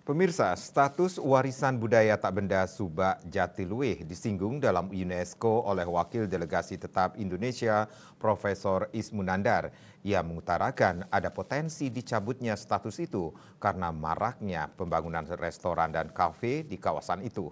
Pemirsa, status warisan budaya tak benda Subak Jatiluwih disinggung dalam UNESCO oleh Wakil Delegasi Tetap Indonesia, Profesor Ismunandar. Ia mengutarakan ada potensi dicabutnya status itu karena maraknya pembangunan restoran dan kafe di kawasan itu.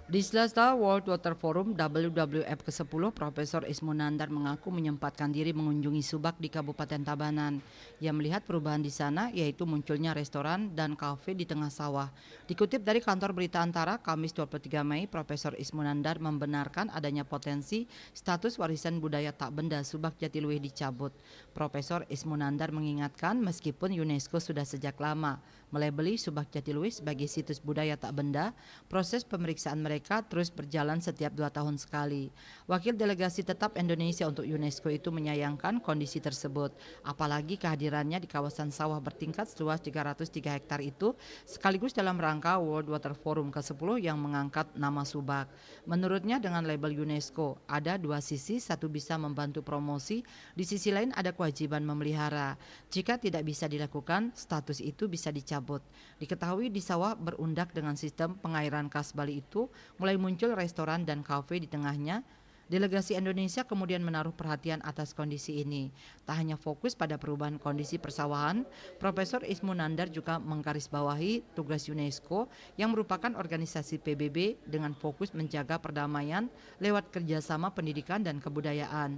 Di Selasa World Water Forum WWF ke-10, Profesor Ismunandar mengaku menyempatkan diri mengunjungi Subak di Kabupaten Tabanan. Ia melihat perubahan di sana, yaitu munculnya restoran dan kafe di tengah sawah. Dikutip dari kantor berita Antara, Kamis 23 Mei, Profesor Ismunandar membenarkan adanya potensi status warisan budaya tak benda Subak Jatiluwih dicabut. Profesor Ismunandar mengingatkan meskipun UNESCO sudah sejak lama melabeli Subak Jatiluwih sebagai situs budaya tak benda, proses pemeriksaan mereka terus berjalan setiap 2 tahun sekali. Wakil Delegasi Tetap Indonesia untuk UNESCO itu menyayangkan kondisi tersebut, apalagi kehadirannya di kawasan sawah bertingkat seluas 303 hektar itu sekaligus dalam rangka World Water Forum ke-10 yang mengangkat nama Subak. Menurutnya dengan label UNESCO ada dua sisi, satu bisa membantu promosi, di sisi lain ada kewajiban memelihara. Jika tidak bisa dilakukan, status itu bisa dicabut. Diketahui di sawah berundak dengan sistem pengairan khas Bali itu mulai muncul restoran dan kafe di tengahnya. Delegasi Indonesia kemudian menaruh perhatian atas kondisi ini. Tak hanya fokus pada perubahan kondisi persawahan, Profesor Ismunandar juga menggarisbawahi tugas UNESCO yang merupakan organisasi PBB dengan fokus menjaga perdamaian lewat kerjasama pendidikan dan kebudayaan.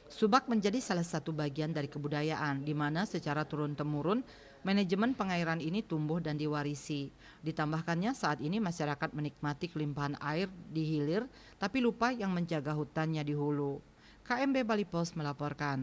Subak menjadi salah satu bagian dari kebudayaan di mana secara turun-temurun manajemen pengairan ini tumbuh dan diwarisi. Ditambahkannya saat ini masyarakat menikmati kelimpahan air di hilir tapi lupa yang menjaga hutannya di hulu. KMB Bali Post melaporkan.